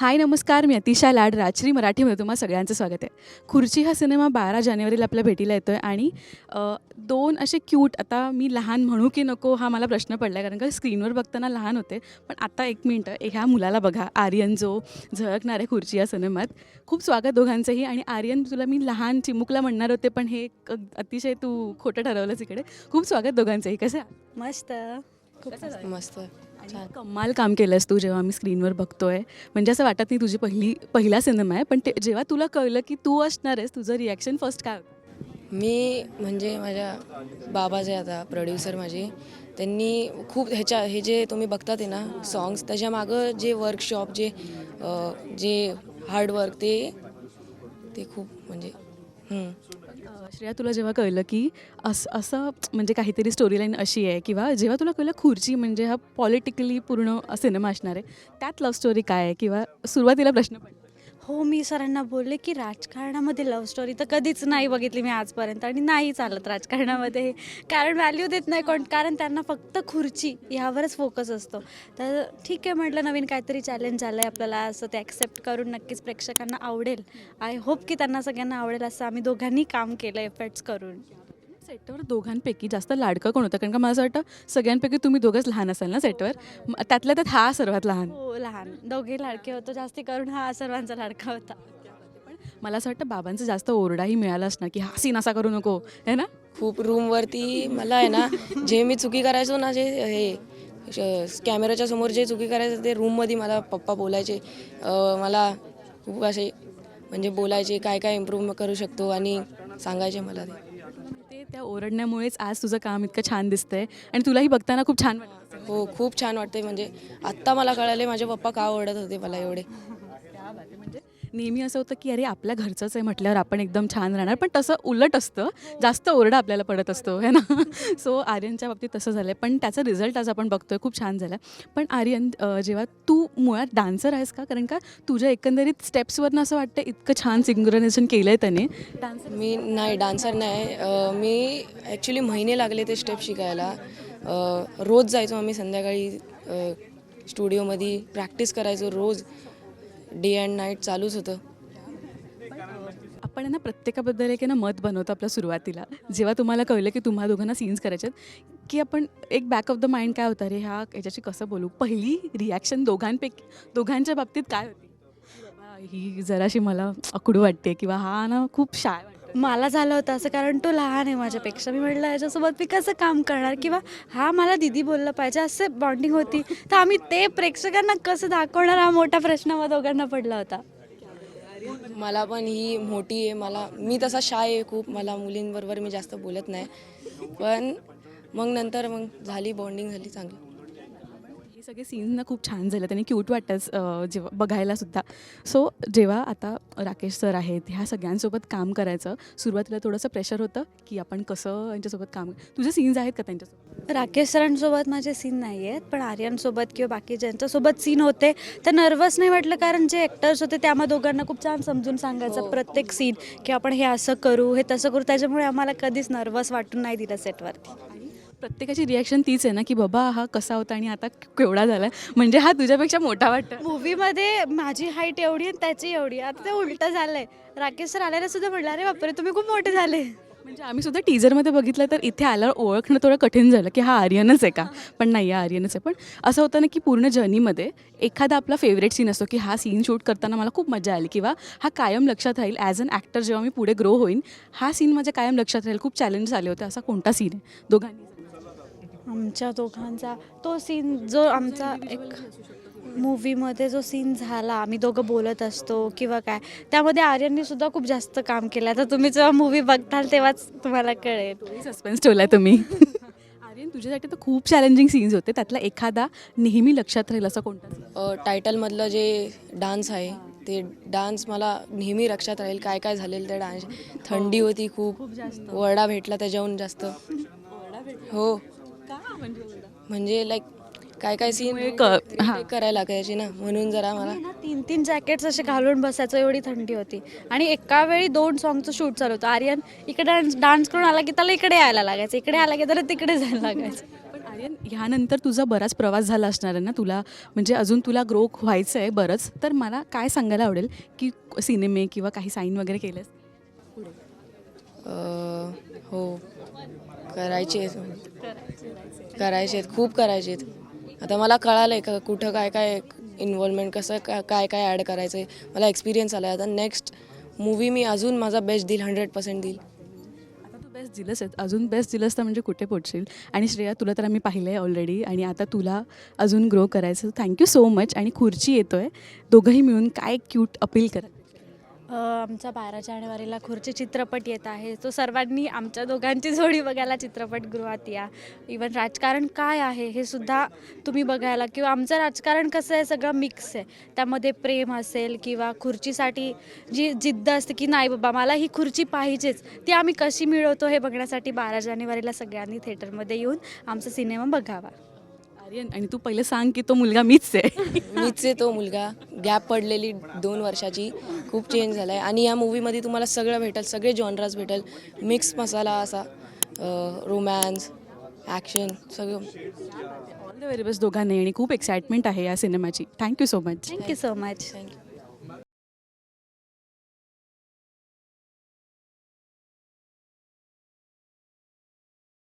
हाय नमस्कार, मी अतिशा लाड राजश्री मराठीमध्ये तुम्हा सगळ्यांचं स्वागत आहे. खुर्ची हा सिनेमा 12 जानेवारीला आपल्या भेटीला येतो आहे आणि दोन असे क्यूट, आता मी लहान म्हणू की नको हा मला प्रश्न पडला आहे, कारण का स्क्रीनवर बघताना लहान होते, पण आता एक मिनटं ह्या मुलाला बघा, आर्यन जो झळकणार आहे खुर्ची या सिनेमात. खूप स्वागत दोघांचंही. आणि आर्यन, तुला मी लहान चिमुकला म्हणणार होते, पण हे अतिशय तू खोटं ठरवलंस इकडे. खूप स्वागत दोघांचंही. कसं आहे? मस्त, खूप मस्त. आणि कमाल काम केलंस तू. जेव्हा आम्ही स्क्रीनवर बघतोय, म्हणजे असं वाटत नाही तुझी पहिला सिनेमा आहे, पण ते जेव्हा तुला कळलं की तू असणार आहेस, तुझं रिॲक्शन फर्स्ट काय होतं? मी म्हणजे माझ्या बाबा जे आता प्रोड्युसर माझे, त्यांनी खूप हे जे तुम्ही बघतात आहे ना सॉंग्स, त्याच्यामागं जे वर्कशॉप जे हार्डवर्क ते खूप म्हणजे श्रेया, तुला जेव्हा कळलं की असं म्हणजे काहीतरी स्टोरी लाईन अशी आहे, किंवा जेव्हा तुला कळलं खुर्ची म्हणजे हा पॉलिटिकली पूर्ण सिनेमा असणार आहे, त्यात लव्ह स्टोरी काय आहे, किंवा सुरुवातीला प्रश्न पडला? हो, मी सरांना बोलले की राजकारणामध्ये लव्ह स्टोरी तर कधीच नाही बघितली मी आजपर्यंत, आणि नाही चालत राजकारणामध्ये, कारण व्हॅल्यू देत नाही कोण, कारण त्यांना फक्त खुर्ची ह्यावरच फोकस असतो. तर ठीक आहे म्हटलं, नवीन काहीतरी चॅलेंज आलं आहे आपल्याला, असं ते ॲक्सेप्ट करून नक्कीच प्रेक्षकांना आवडेल. आय होप की त्यांना सगळ्यांना आवडेल, असं आम्ही दोघांनी काम केलं एफर्ट्स करून. सेटवर दोघांपैकी जास्त लाडकं कोण होतं? कारण का मला असं वाटतं सगळ्यांपैकी तुम्ही दोघंच लहान असाल ना सेटवर, त्यातल्या त्यात हा सर्वात लहान. हो, लहान दोघे लाडके होतो, जास्ती करून हा सर्वांचा लाडका होता. पण मला असं वाटतं बाबांचा जास्त ओरडाही मिळाला असणार की हा सीन असा करू नको, है ना? खूप रूमवरती मला आहे ना, जे मी चुकी करायचो ना, जे कॅमेऱ्याच्या समोर जे चुकी करायचं ते रूममध्ये मला पप्पा बोलायचे. मला खूप असे म्हणजे बोलायचे काय काय इम्प्रूव्ह करू शकतो आणि सांगायचे मला ते. त्या ओरडण्यामुळेच आज तुझं काम इतकं छान दिसतंय आणि तुलाही बघताना खूप छान वाटतं. हो, खूप छान वाटते. म्हणजे आत्ता मला कळाले माझे पप्पा का ओरडत होते मला एवढे. म्हणजे नेहमी असं होतं की अरे आपल्या घरचंच आहे म्हटल्यावर आपण एकदम छान राहणार, पण तसं उलट असतं, जास्त ओरडा आपल्याला पडत असतो, है ना? सो आर्यनच्या बाबतीत तसं झालं आहे, पण त्याचा रिझल्ट आज आपण बघतोय, खूप छान झाला आहे. पण आर्यन, जेव्हा तू मुळात डान्सर आहेस का? कारण का तुझ्या एकंदरीत स्टेप्सवरनं असं वाटतं इतकं छान सिंक्रोनायझेशन केलं आहे त्याने. डान्सर मी नाही, डान्सर नाही. मी ॲक्च्युली महिने लागले ते स्टेप शिकायला. रोज जायचो आम्ही संध्याकाळी स्टुडिओमध्ये प्रॅक्टिस करायचो रोज, डे अँड नाईट चालूच होतं. आपण ना प्रत्येकाबद्दल एक आहे ना मत बनवतो आपल्या सुरुवातीला. जेव्हा तुम्हाला कळलं की तुम्हा दोघांना सीन्स करायचे आहेत, की आपण एक बॅक ऑफ द माइंड काय होतं, अरे याच्याशी कसं बोलू? पहिली रिॲक्शन दोघांच्या बाबतीत काय होती? बाबा ही जराशी मला अकडू वाटते, किंवा हा ना खूप शाय वाटतं. मला झालं होतं असं, कारण तो लहान आहे माझ्यापेक्षा. मी म्हटलं याच्यासोबत मी कसं काम करणार, किंवा हा मला दीदी बोललं पाहिजे, असं बॉन्डिंग होती. तर आम्ही ते प्रेक्षकांना कसं दाखवणार, हा मोठा प्रश्न मग दोघांना पडला होता. मला पण ही मोठी आहे. मी तसा शाय आहे खूप, मला मुलींबरोबर मी जास्त बोलत नाही, पण मग नंतर झाली बॉन्डिंग झाली चांगली. हे सगळे सीन्स ना खूप छान झालं, त्यांनी क्यूट वाटतंच जेव्हा बघायला सुद्धा. सो जेव्हा आता राकेश सर आहेत, ह्या सगळ्यांसोबत काम करायचं, सुरुवातीला थोडंसं प्रेशर होतं की आपण कसं यांच्यासोबत काम, तुझे सीन्स आहेत का त्यांच्यासोबत? राकेश सरांसोबत माझे सीन नाही आहेत, पण आर्यनसोबत किंवा बाकी ज्यांच्यासोबत सीन होते तर नर्वस नाही वाटलं, कारण जे ॲक्टर्स होते ते आम्हा दोघांना खूप छान समजून सांगायचं प्रत्येक सीन, की आपण हे असं करू, हे तसं करू. त्याच्यामुळे आम्हाला कधीच नर्वस वाटून नाही दिलं सेटवरती. प्रत्येकाची रिॲक्शन तीच आहे ना, की बाबा हा कसा होता आणि आता केवढा झाला, म्हणजे हा तुझ्यापेक्षा मोठा वाटतं. मूवीमध्ये माझी हाईट एवढी आणि त्याची एवढी, आता ते उलटं झालंय. राकेश सर आल्याला सुद्धा म्हटलं, अरे बापरे तुम्ही खूप मोठे झाले. म्हणजे आम्ही सुद्धा टीजरमध्ये बघितलं, तर इथे आल्यावर ओळखणं थोडं कठीण झालं की हा आर्यनच आहे का, पण नाही, हा आर्यनच आहे. पण असं होतं ना की पूर्ण जर्नीमध्ये एखादा आपला फेवरेट सीन असतो, की हा सीन शूट करताना मला खूप मजा आली, किंवा हा कायम लक्षात राहील ॲज अन ॲक्टर, जेव्हा मी पुढे ग्रो होईन हा सीन माझ्या कायम लक्षात राहील, खूप चॅलेंज आले होते, असा कोणता सीन आहे दोघांनी? आमच्या दोघांचा तो सीन, जो आमचा एक मूवीमध्ये जो सीन झाला, आम्ही दोघं बोलत असतो किंवा काय, त्यामध्ये आर्यननी सुद्धा खूप जास्त काम केलं. आता तुम्ही जेव्हा मूवी बघताल तेव्हाच तुम्हाला कळेल. सस्पेन्स ठेवलाय तुम्ही. आर्यन, तुझ्यासाठी तर खूप चॅलेंजिंग सीन्स होते, त्यातला एखादा नेहमी लक्षात राहील असा कोणता? टायटलमधलं जे डान्स आहे ते डान्स मला नेहमी लक्षात राहील. काय काय झालेलं त्या डान्स. थंडी होती खूप, वरडा भेटला त्याच्याहून जास्त. हो, म्हणजे लाईक काय काय सीन करायला लागायची ना, म्हणून जरा मला 3 जॅकेट्स असे घालून बसायचं, एवढी थंडी होती. आणि एका वेळी 2 सॉंगचं शूट चालू होतं. आर्यन इकडे डान्स करून आला की त्याला इकडे यायला लागायचं, इकडे आला की त्याला तिकडे जायला लागायचं. पण आर्यन, ह्यानंतर तुझा बराच प्रवास झाला असणार आहे ना तुला, म्हणजे अजून तुला ग्रो व्हायचं आहे बरंच, तर मला काय सांगायला आवडेल की सिनेमे किंवा काही साईन वगैरे केलंस? हो, करायचे आहेत, करायचे आहेत, खूप करायचे आहेत. आता मला कळालं आहे का कुठं काय काय इन्व्हॉल्वमेंट, कसं काय काय ॲड करायचं आहे, मला एक्सपिरियन्स आला आहे. आता नेक्स्ट मूवी मी अजून माझा बेस्ट देईल, 100% देईल. आता तू बेस्ट दिलंस आहे, अजून बेस्ट दिलंस तर म्हणजे कुठे पोचशील. आणि श्रेया, तुला तर आम्ही पाहिलं आहे ऑलरेडी आणि आता तुला अजून ग्रो करायचं. Thank you so much. आणि खुर्ची येतो आहे, दोघंही मिळून काय क्यूट अपील करा. आमचा 12 जानेवारीला खुर्ची चित्रपट येत आहे. तो सर्वांनी आमच्या दोघांची जोडी बघायला चित्रपटगृहात या. इवन राजकारण काय आहे हे सुद्धा तुम्ही बघायला, किंवा आमचं राजकारण कसं आहे, सगळं मिक्स आहे. त्यामध्ये प्रेम असेल किंवा खुर्चीसाठी जी जिद्द असते की नाही बाबा मला ही खुर्ची पाहिजेच, ती आम्ही कशी मिळवतो हे बघण्यासाठी 12 जानेवारीला सगळ्यांनी थिएटरमध्ये येऊन आमचा सिनेमा बघावा. आर्यन, आणि तू पहिलं सांग की तो मुलगा मीच आहे. मीच आहे तो मुलगा. गॅप पडलेली 2 वर्षाची खूप चेंज झाला आहे. आणि या मूवीमध्ये तुम्हाला सगळं भेटेल, सगळे जॉनराज भेटेल, मिक्स मसाला असा, रोमॅन्स, ॲक्शन सगळं. ऑल द व्हेरी बेस्ट दोघांनी, आणि खूप एक्साइटमेंट आहे या सिनेमाची. Thank you so much. Thank you so much. Thank you.